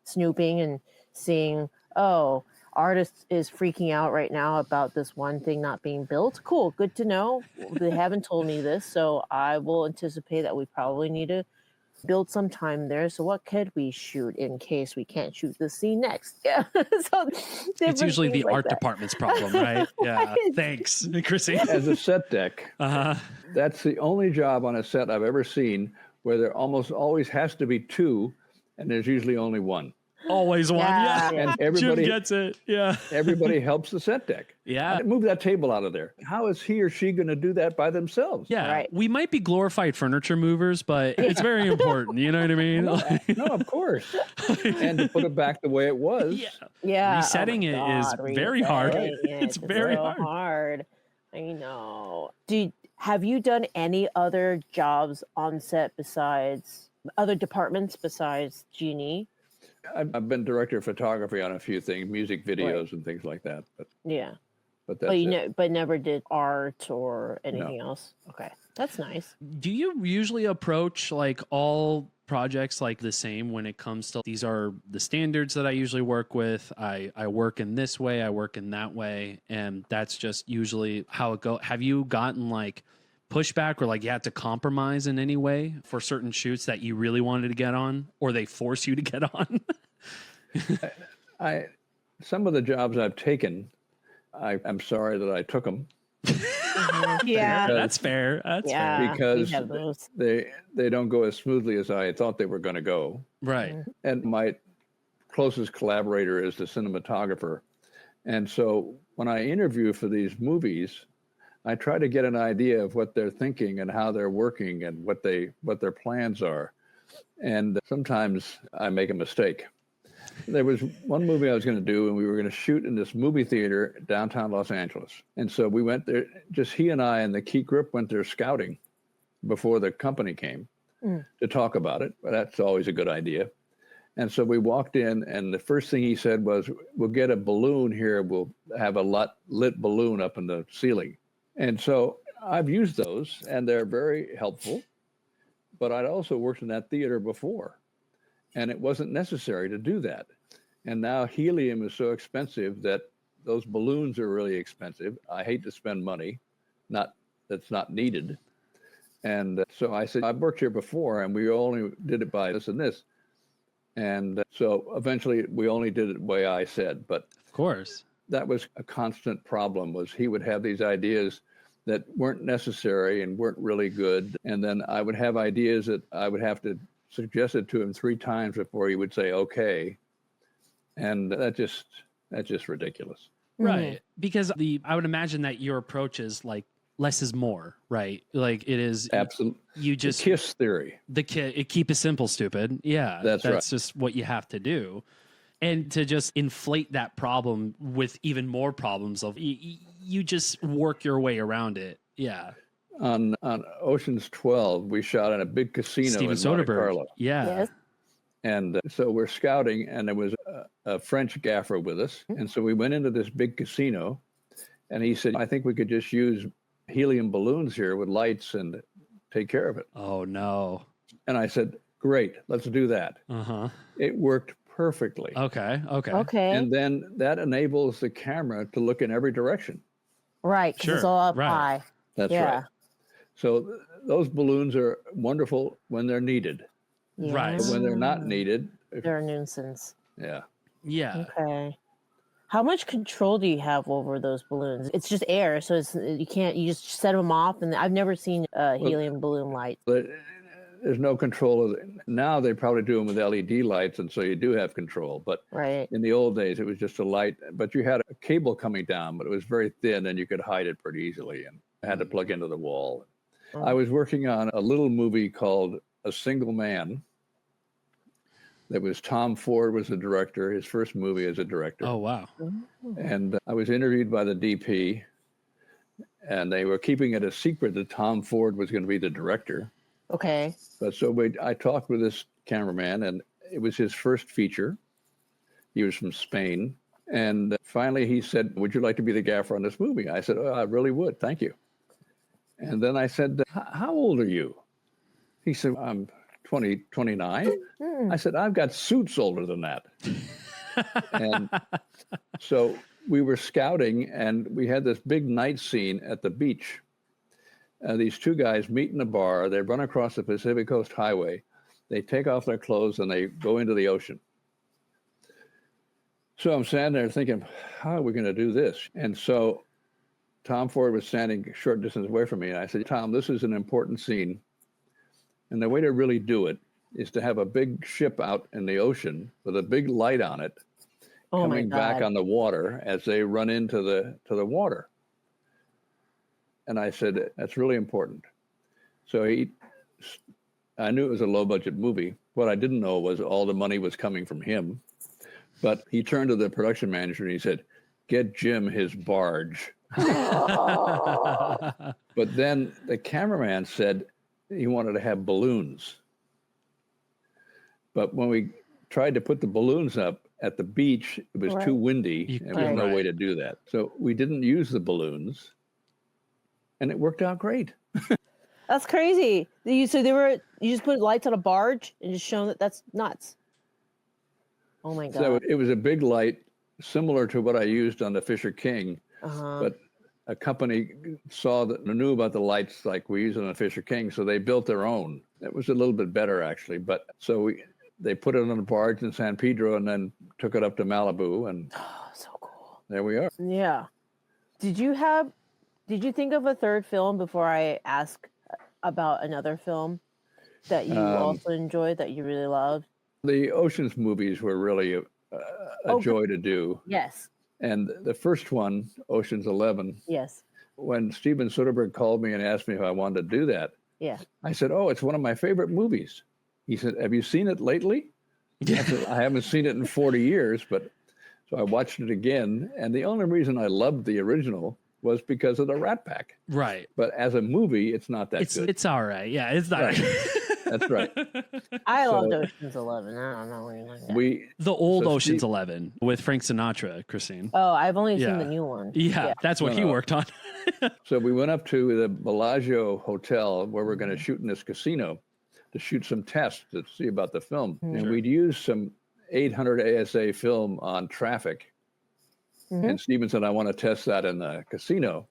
snooping and seeing, oh, artist is freaking out right now about this one thing not being built. Cool, good to know. They haven't told me this, so I will anticipate that we probably need to build some time there. So what could we shoot in case we can't shoot the scene next? Yeah. So
it's usually the
like
art
that.
department's problem, right? Yeah.
Right.
Thanks, Chrissy.
As a set deck,
Uh-huh.
that's the only job on a set I've ever seen where there almost always has to be two, and there's usually only one.
Always one. Yeah.
Yeah.
And everybody
Jim gets it. Yeah.
everybody helps the set deck.
Yeah.
Move that table out of there. How is he or she going to do that by themselves?
Yeah.
Right.
We might be glorified furniture movers, but it's very important. You know what I mean?
No, of course. And to put it back the way it was.
Yeah.
Yeah.
Resetting
oh my
it is
God,
very hard.
resetting it.
It's very
real
hard.
I know. Have you done any other jobs on set besides other departments besides G&E?
I've been director of photography on a few things, music videos and things like that.
Yeah.
But that's
But you
it.
know, but never did art or anything else. Okay. That's nice.
Do you usually approach like all projects like the same when it comes to these are the standards that I usually work with? I work in this way, I work in that way, and that's just usually how it goes. Have you gotten like pushback or like you had to compromise in any way for certain shoots that you really wanted to get on or they force you to get on?
Some of the jobs I've taken, I'm sorry that I took them.
Yeah.
That's fair. That's
Yeah.
fair.
Because
we have those.
they don't go as smoothly as I thought they were going to go.
Right.
And my closest collaborator is the cinematographer. And so when I interview for these movies, I try to get an idea of what they're thinking and how they're working and what their plans are. And sometimes I make a mistake. There was one movie I was going to do, and we were going to shoot in this movie theater downtown Los Angeles. And so we went there, just he and I and the key grip went there scouting before the company came to talk about it. But that's always a good idea. And so we walked in, and the first thing he said was, we'll get a balloon here. We'll have a lit balloon up in the ceiling. And so I've used those, and they're very helpful. But I'd also worked in that theater before, and it wasn't necessary to do that. And now helium is so expensive that those balloons are really expensive. I hate to spend money, that's not needed. And so I said, I've worked here before, and we only did it by this and this. And so eventually we only did it the way I said, but
Of course.
that was a constant problem. Was he would have these ideas that weren't necessary and weren't really good. And then I would have ideas that I would have to suggest it to him 3 times before he would say, okay. And that's just ridiculous.
Right. Because I would imagine that your approach is like less is more, right? Like it is
Absolutely.
you just
The KISS theory.
keep it simple, stupid. Yeah.
That's right.
Just what you have to do. And to just inflate that problem with even more problems of you just work your way around it. Yeah.
On Ocean's 12, we shot in a big casino
Steven
in Monte
Soderbergh.
Carlo.
Yeah.
Yes.
And so we're scouting, and there was a French gaffer with us. And so we went into this big casino, and he said, I think we could just use helium balloons here with lights and take care of it.
Oh, no.
And I said, great, let's do that.
Uh-huh.
It worked perfectly.
Okay.
Okay.
And then that enables the camera to look in every direction.
Right. 'Cause it's
Sure,
all up
right.
high.
That's
Yeah.
right. So those balloons are wonderful when they're needed.
Right.
But when they're not needed,
They're a nuisance.
yeah.
Yeah.
Okay. How much control do you have over those balloons? It's just air, so you just set them off. And I've never seen a helium balloon light.
But there's no control of it. Now they probably do them with LED lights, and so you do have control. But
Right.
in the old days, it was just a light, but you had a cable coming down, but it was very thin, and you could hide it pretty easily, and had to plug into the wall. I was working on a little movie called A Single Man. That was Tom Ford was the director, his first movie as a director.
Oh, wow.
And I was interviewed by the DP, and they were keeping it a secret that Tom Ford was going to be the director.
Okay.
But so I talked with this cameraman, and it was his first feature. He was from Spain. And finally he said, would you like to be the gaffer on this movie? I said, oh, I really would. Thank you. And then I said, how old are you? He said, I'm 29. I said, I've got suits older than that. And so we were scouting, and we had this big night scene at the beach. These two guys meet in a bar. They run across the Pacific Coast Highway. They take off their clothes, and they go into the ocean. So I'm standing there thinking, how are we going to do this? And so Tom Ford was standing a short distance away from me. And I said, Tom, this is an important scene. And the way to really do it is to have a big ship out in the ocean with a big light on it, coming back on the water as they run into the water. And I said, that's really important. So I knew it was a low budget movie. What I didn't know was all the money was coming from him. But he turned to the production manager and he said, get Jim his barge. But then the cameraman said he wanted to have balloons. But when we tried to put the balloons up at the beach, it was too windy. And there was no way to do that. So we didn't use the balloons. And it worked out great.
That's crazy. You just put lights on a barge and just shown that's nuts. Oh my God.
So it was a big light, similar to what I used on the Fisher King. But a company knew about the lights like we use on the Fisher King, so they built their own. It was a little bit better, actually. But so they put it on a barge in San Pedro and then took it up to Malibu, and
so cool.
There we are.
Yeah. Did you think of a third film before I ask about another film that you also enjoyed, that you really loved?
The Ocean's movies were really a joy to do.
Yes.
And the first one, Ocean's 11.
Yes.
When Steven Soderbergh called me and asked me if I wanted to do that,
yeah,
I said, oh, it's one of my favorite movies. He said, have you seen it lately? I said, I haven't seen it in 40 years, but so I watched it again. And the only reason I loved the original was because of the Rat Pack.
Right.
But as a movie, it's not that good.
It's all right. Yeah, it's not.
Right. That's right.
I loved Ocean's 11. I don't know what you like that.
The old Ocean's 11 with Frank Sinatra, Christine.
Oh, I've only seen the new one.
Yeah, that's what he worked on.
So we went up to the Bellagio Hotel where we're going to shoot in this casino to shoot some tests to see about the film. And we'd use some 800 ASA film on traffic. And Steven said, I want to test that in the casino.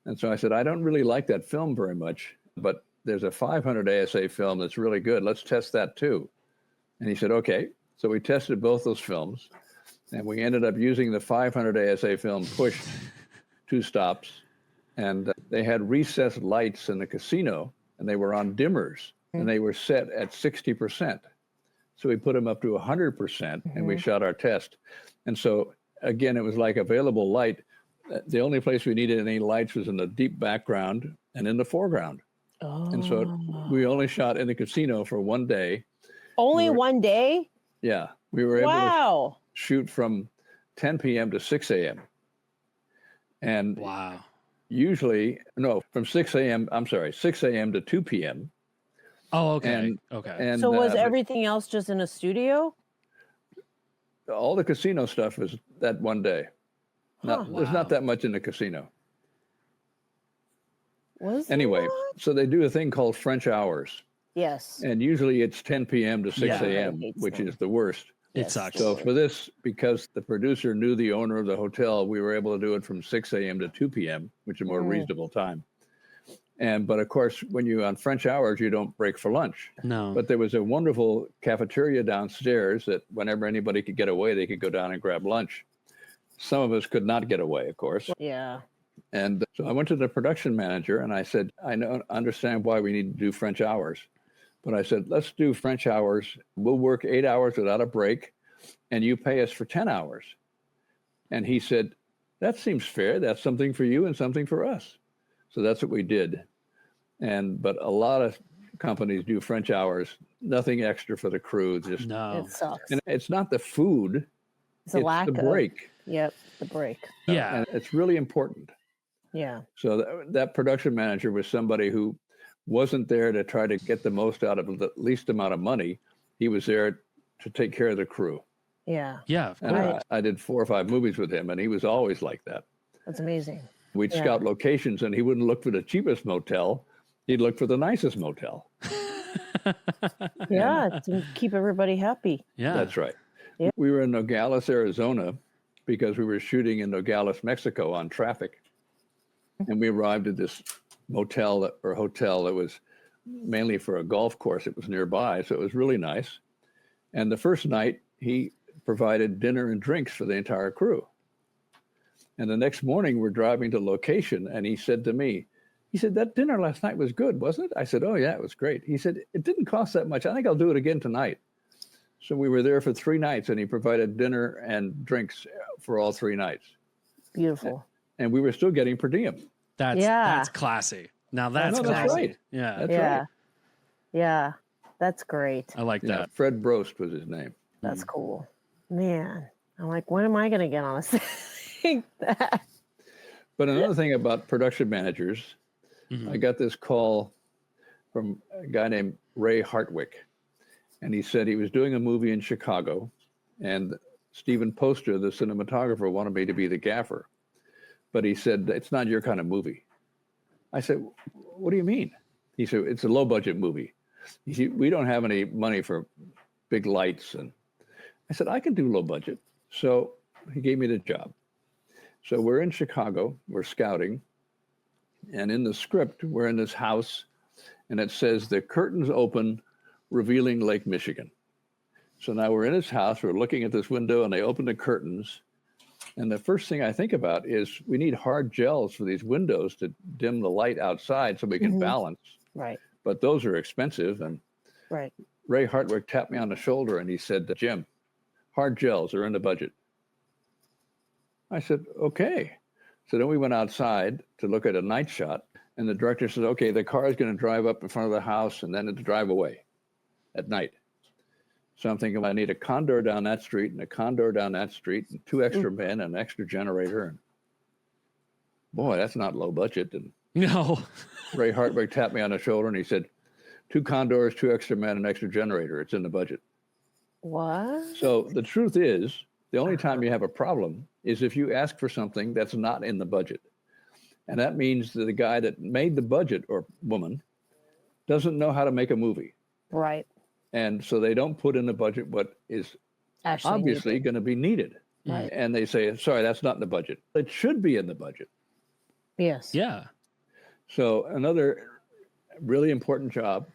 And so I said, I don't really like that film very much, but there's a 500 ASA film that's really good. Let's test that too. And he said, okay. So we tested both those films, and we ended up using the 500 ASA film pushed 2 stops. And they had recessed lights in the casino, and they were on dimmers, and they were set at 60%. So we put them up to 100%, and we shot our test. And so again, it was like available light. The only place we needed any lights was in the deep background and in the foreground.
Oh.
And so we only shot in the casino for one day.
Only
were-
one day?
Yeah, we were able to
Wow.
shoot from 10 p.m. to 6 a.m. And
Wow.
usually, no, from 6 a.m. I'm sorry, 6 a.m. to 2 p.m.
Oh, okay.
And-
Okay.
And
So was
but
everything else just in a studio?
all the casino stuff was that one day.
Huh.
There's
Wow.
not that much in the casino.
Was
Anyway,
what?
so they do a thing called French hours.
Yes.
And usually it's 10 p.m. to 6
Yeah.
a.m.,
Everybody hates
which
them.
is the worst.
It
Yes.
sucks.
So for this, because the producer knew the owner of the hotel, we were able to do it from 6 a.m. to 2 p.m., which is a more
Mm.
reasonable time. But of course, when you're on French hours, you don't break for lunch.
No.
But there was a wonderful cafeteria downstairs that whenever anybody could get away, they could go down and grab lunch. Some of us could not get away, of course.
Yeah.
And so I went to the production manager and I said, understand why we need to do French hours. But I said, let's do French hours. We'll work 8 hours without a break and you pay us for 10 hours. And he said, that seems fair. That's something for you and something for us. So that's what we did. But a lot of companies do French hours, nothing extra for the crew. Just
No.
It sucks.
And it's not the food,
It's a lack
the
of.
break.
Yep. The break.
Yeah.
And it's really important.
Yeah.
So that production manager was somebody who wasn't there to try to get the most out of the least amount of money. He was there to take care of the crew.
Yeah.
Yeah. Of
And
course.
I did 4 or 5 movies with him, and he was always like that.
That's amazing.
We'd
Yeah.
scout locations, and he wouldn't look for the cheapest motel. He'd look for the nicest motel.
Yeah. To keep everybody happy.
Yeah.
That's right.
Yeah.
We were in Nogales, Arizona, because we were shooting in Nogales, Mexico on traffic. And we arrived at this hotel that was mainly for a golf course. It was nearby, so it was really nice. And the first night, he provided dinner and drinks for the entire crew. And the next morning, we're driving to location, and he said to me, that dinner last night was good, wasn't it? I said, oh, yeah, it was great. He said, it didn't cost that much. I think I'll do it again tonight. So we were there for 3 nights, and he provided dinner and drinks for all 3 nights.
Beautiful.
And we were still getting per diem.
That's classy. Now that's
no,
classy.
that's right.
Yeah.
That's
Yeah.
right.
Yeah. That's great.
I like
Yeah,
that.
Fred Brost was his name.
That's cool. Man. I'm like, when am I going to get on a thing that?
But another thing about production managers,
Mhm.
I got this call from a guy named Ray Hartwick. And he said he was doing a movie in Chicago. And Stephen Poster, the cinematographer, wanted me to be the gaffer. But he said, it's not your kind of movie. I said, what do you mean? He said, it's a low budget movie. He said, we don't have any money for big lights. And I said, I can do low budget. So he gave me the job. So we're in Chicago, we're scouting. And in the script, we're in this house and it says the curtains open, revealing Lake Michigan. So now we're in his house, we're looking at this window and they open the curtains. And the first thing I think about is we need hard gels for these windows to dim the light outside so we can
Mhm.
balance.
Right.
But those are expensive. And
Right.
Ray Hartwick tapped me on the shoulder and he said, Jim, hard gels are in the budget. I said, okay. So then we went outside to look at a night shot. And the director said, okay, the car is going to drive up in front of the house and then it'll drive away at night. So I'm thinking, I need a condor down that street and a condor down that street and 2 extra men and an extra generator. And boy, that's not low budget. And
No.
Ray Hartwick tapped me on the shoulder and he said, 2 condors, 2 extra men, an extra generator. It's in the budget.
What?
So the truth is, the only time you have a problem is if you ask for something that's not in the budget. And that means that the guy that made the budget or woman doesn't know how to make a movie.
Right.
And so they don't put in the budget what is
Actually,
obviously
needed.
going to be needed.
Right.
And they say, sorry, that's not in the budget. It should be in the budget.
Yes.
Yeah.
So another really important job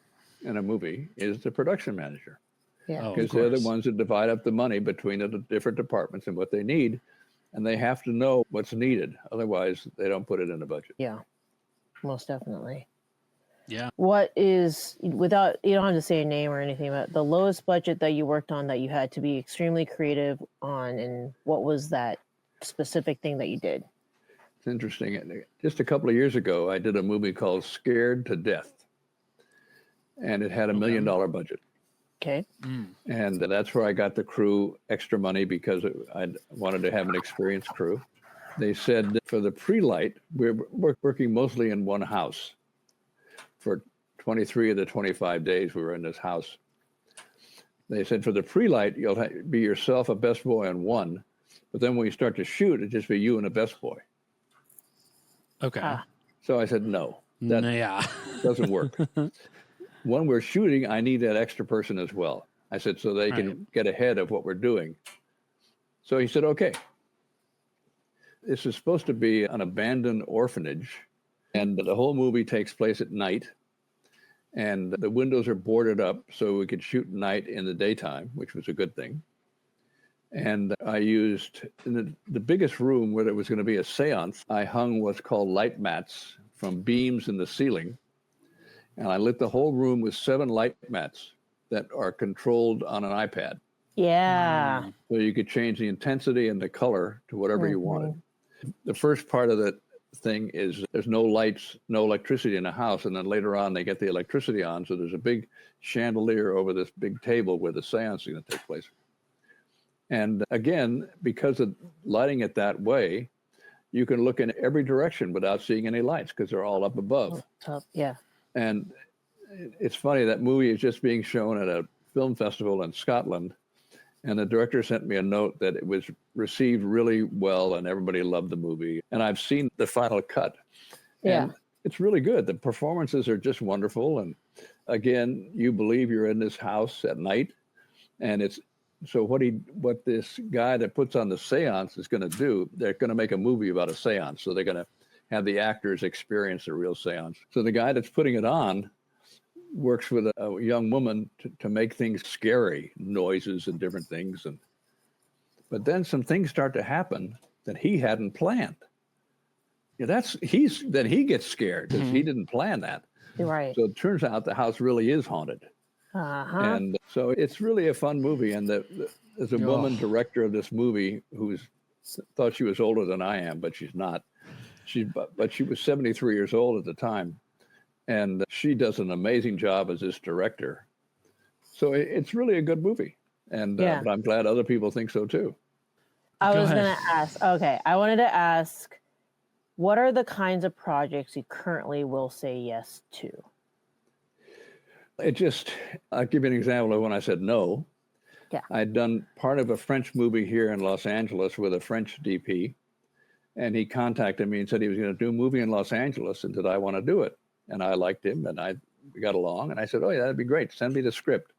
in a movie is the production manager,
Yeah.
Oh,
because
of
they're the
course.
ones that divide up the money between the different departments and what they need. And they have to know what's needed. Otherwise, they don't put it in the budget.
Yeah. Most definitely.
Yeah.
What is, without, you don't have to say a name or anything, but the lowest budget that you worked on that you had to be extremely creative on, and what was that specific thing that you did?
It's interesting. Just a couple of years ago, I did a movie called Scared to Death, and it had $1 million budget.
Okay.
And that's where I got the crew extra money because I wanted to have an experienced crew. They said for the pre-light, we're working mostly in one house. For 23 of the 25 days we were in this house. They said for the pre-light, you'll be yourself, a best boy, and one. But then when you start to shoot, it'd just be you and a best boy.
Okay.
So I said, no, that
Yeah.
doesn't work. When we're shooting, I need that extra person as well. I said, so they can get ahead of what we're doing. So he said, okay. This is supposed to be an abandoned orphanage, and the whole movie takes place at night. And the windows are boarded up so we could shoot night in the daytime, which was a good thing. And I used, in the biggest room where there was going to be a seance, I hung what's called light mats from beams in the ceiling. And I lit the whole room with 7 light mats that are controlled on an iPad.
Yeah.
So you could change the intensity and the color to whatever you wanted. The first part of the thing is there's no lights, no electricity in the house. And then later on, they get the electricity on. So there's a big chandelier over this big table where the seance is going to take place. And again, because of lighting it that way, you can look in every direction without seeing any lights because they're all up above.
Yeah.
And it's funny, that movie is just being shown at a film festival in Scotland. And the director sent me a note that it was received really well and everybody loved the movie. And I've seen the final cut.
Yeah.
And it's really good. The performances are just wonderful. And again, you believe you're in this house at night. And it's so what this guy that puts on the seance is going to do, they're going to make a movie about a seance. So they're going to have the actors experience a real seance. So the guy that's putting it on works with a young woman to make things scary, noises and different things. But then some things start to happen that he hadn't planned. Then he gets scared because he didn't plan that.
Right.
So it turns out the house really is haunted. And so it's really a fun movie. And there's a woman director of this movie who thought she was older than I am, but she's not. But she was 73 years old at the time. And she does an amazing job as this director. So it's really a good movie. And but I'm glad other people think so too.
I was going to ask, I wanted to ask, what are the kinds of projects you currently will say yes to?
I'll give you an example of when I said no.
Yeah.
I'd done part of a French movie here in Los Angeles with a French DP. And he contacted me and said he was going to do a movie in Los Angeles and did I want to do it? And I liked him and we got along. And I said, oh, yeah, that'd be great. Send me the script.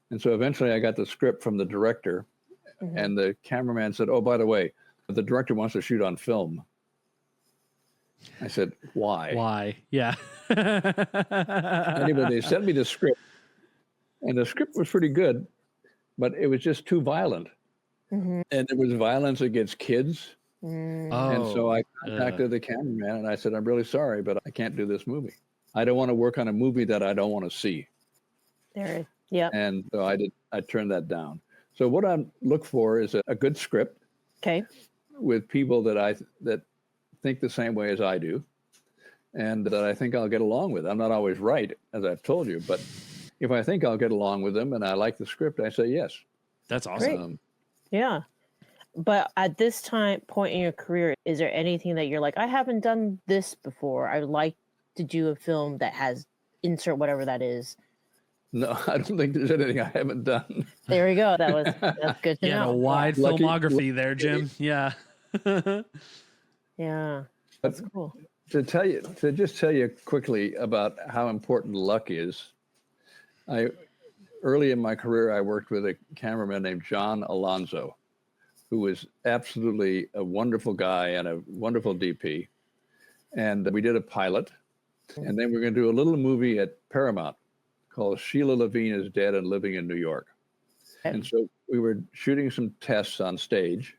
And so eventually I got the script from the director. And the cameraman said, oh, by the way, the director wants to shoot on film. I said, why?
Why? Yeah.
Anyway, they sent me the script. And the script was pretty good, but it was just too violent. And there was violence against kids. And so I contacted the cameraman and I said, I'm really sorry, but I can't do this movie. I don't want to work on a movie that I don't want to see. And so I turned that down. So what I look for is a good script.
Okay.
With people that think the same way as I do and that I think I'll get along with. I'm not always right, as I've told you, but if I think I'll get along with them and I like the script, I say yes.
That's awesome.
Yeah. But at this point in your career, is there anything that you're like, I haven't done this before. I would like to do a film that has insert whatever that is.
No, I don't think there's anything I haven't done.
There we go. That's good to know.
Yeah, a wide filmography there, Jim. Yeah.
Yeah. That's cool.
To just tell you quickly about how important luck is. Early in my career, I worked with a cameraman named John Alonzo, who was absolutely a wonderful guy and a wonderful DP. And we did a pilot. And then we're going to do a little movie at Paramount called Sheila Levine is Dead and Living in New York. And so we were shooting some tests on stage.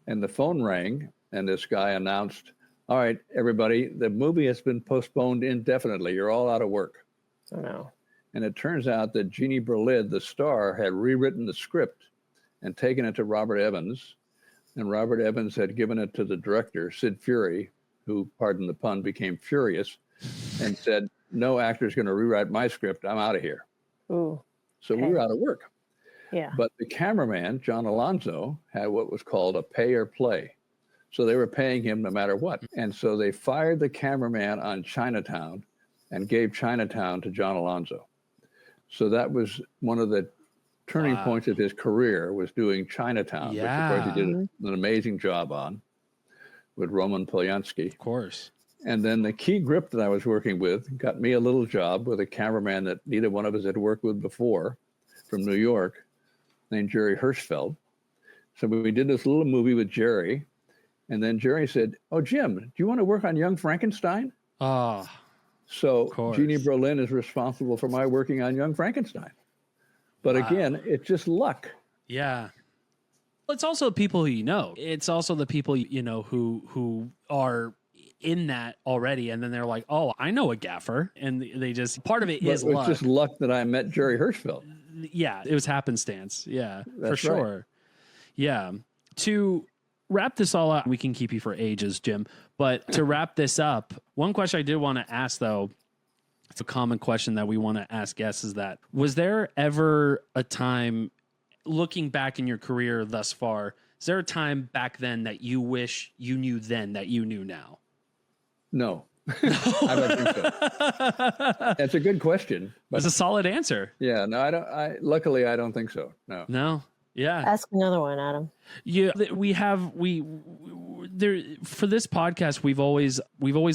And the phone rang. And this guy announced, all right, everybody, the movie has been postponed indefinitely. You're all out of work.
Oh, no.
And it turns out that Jeannie Berlin, the star, had rewritten the script and taken it to Robert Evans, And Robert Evans had given it to the director, Sid Fury, who, pardon the pun, became furious and said, no actor's going to rewrite my script. I'm out of here.
Ooh.
So we were out of work.
Yeah.
But the cameraman, John Alonzo, had what was called a pay or play. So they were paying him no matter what. And so they fired the cameraman on Chinatown and gave Chinatown to John Alonzo. So that was one of the turning points of his career, was doing Chinatown, which of course he did an amazing job on with Roman Polanski.
Of course.
And then the key grip that I was working with got me a little job with a cameraman that neither one of us had worked with before from New York, named Jerry Hirschfeld. So we did this little movie with Jerry. And then Jerry said, oh, Jim, do you want to work on Young Frankenstein?
Oh,
so Jeannie Berlin is responsible for my working on Young Frankenstein. But again, it's just luck.
Yeah. It's also the people who you know. It's also the people, you know, who are in that already. And then they're like, oh, I know a gaffer. And they just, part of it is luck.
It's just luck that I met Jerry Hirschfeld.
Yeah, it was happenstance. Yeah,
That's
for sure.
right.
Yeah. To wrap this all up, we can keep you for ages, Jim. But to wrap this up, one question I did want to ask, though, it's a common question that we want to ask guests, is that, was there ever a time, looking back in your career thus far, is there a time back then that you wish you knew then that you knew now?
No. I don't think so. That's a good question. But
That's a solid answer.
yeah, no, luckily I don't think so. No.
No. Yeah.
Ask another one, Adam.
Yeah, we there for this podcast, we've always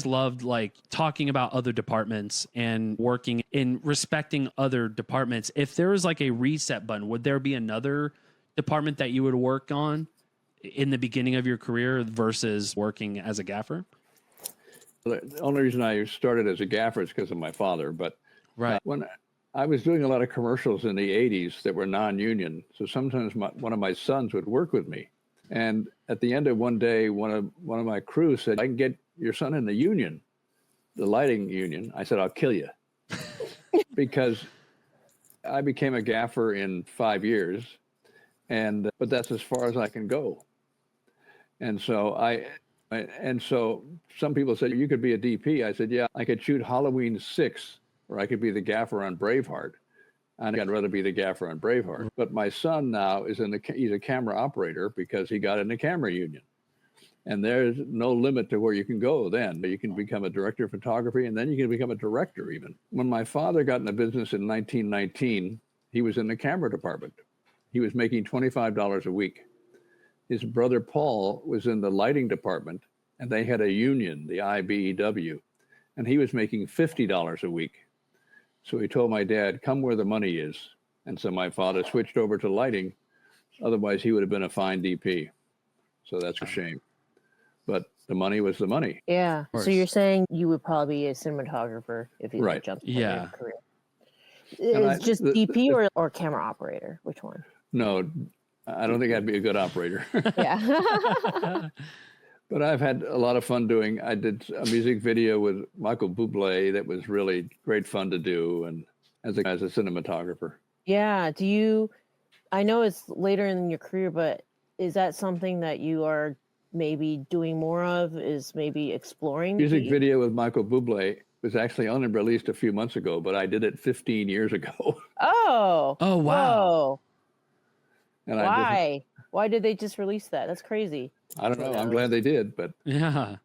loved like talking about other departments and working in respecting other departments. If there was like a reset button, would there be another department that you would work on in the beginning of your career versus working as a gaffer?
The only reason I started as a gaffer is because of my father. But
Right.
when I was doing a lot of commercials in the 80s that were non-union, so sometimes one of my sons would work with me. And at the end of one day, one of my crew said, I can get your son in the union, the lighting union. I said, I'll kill you. Because I became a gaffer in 5 years, but that's as far as I can go. And so some people said, you could be a DP. I said, yeah, I could shoot Halloween 6, or I could be the gaffer on Braveheart. And I'd rather be the gaffer on Braveheart. But my son now he's a camera operator because he got in the camera union. And there's no limit to where you can go then. You can become a director of photography, and then you can become a director even. When my father got in the business in 1919, he was in the camera department. He was making $25 a week. His brother Paul was in the lighting department, and they had a union, the IBEW, and he was making $50 a week. So he told my dad, come where the money is. And so my father switched over to lighting. Otherwise, he would have been a fine DP. So that's a shame. But the money was the money.
Yeah. So you're saying you would probably be a cinematographer if you
Right.
jumped
Yeah.
your career. It's just DP or camera operator? Which one?
No, I don't think I'd be a good operator.
Yeah.
But I've had a lot of fun I did a music video with Michael Bublé that was really great fun to do, and as a cinematographer.
Yeah. I know it's later in your career, but is that something that you are maybe doing more of, is maybe exploring?
Music video with Michael Bublé was actually only released a few months ago, but I did it 15 years ago.
Oh.
Oh, wow.
Whoa.
And
Why? Why did they just release that? That's crazy.
I don't know. I'm glad they did, but
Yeah.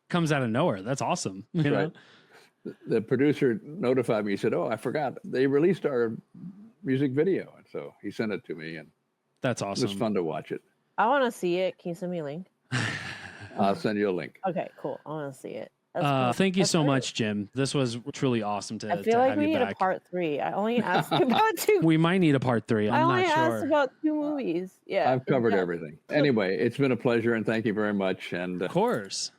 Comes out of nowhere. That's awesome. You know?
right. The producer notified me. He said, oh, I forgot. They released our music video. And so he sent it to me, and
That's
it
awesome.
was fun to watch it.
I want to see it. Can you send me a link?
I'll send you a link.
Okay, cool. I want to see it. That's cool.
Thank you
That's
so
great.
much, Jim. This was truly awesome to
I feel
to
like
have
we
you
need
back.
a part 3. I only asked about 2.
We might need a part 3.
I
I'm
only
not
asked
sure.
about 2 movies. Yeah.
I've covered
Yeah.
everything. Anyway, it's been a pleasure, and thank you very much. And
Of course.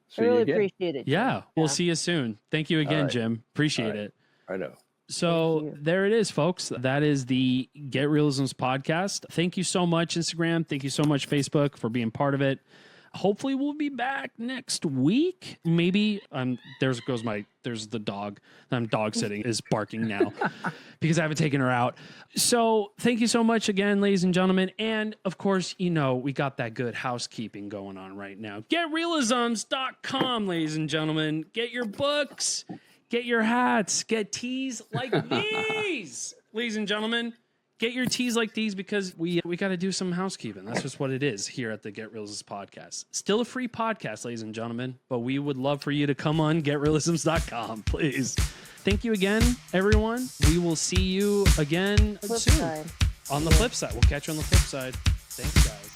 see
I
you
really
again.
appreciate it. Jim.
Yeah. We'll see you soon. Thank you again,
right.
Jim. Appreciate
All right.
it.
I know.
So
Thank you.
there it is, folks. That is the Get Reelisms podcast. Thank you so much, Instagram. Thank you so much, Facebook, for being part of it. Hopefully we'll be back next week. Maybe there's the dog. I'm dog sitting is barking now because I haven't taken her out. So thank you so much again, ladies and gentlemen. And of course, we got that good housekeeping going on right now. GetReelisms.com, ladies and gentlemen. Get your books, get your hats, get tees like these, ladies and gentlemen. Get your teas like these because we got to do some housekeeping. That's just what it is here at the Get Reelisms podcast. Still a free podcast, ladies and gentlemen, but we would love for you to come on GetReelisms.com, please. Thank you again, everyone. We will see you again soon. On the flip side. We'll catch you on the flip side. Thanks, guys.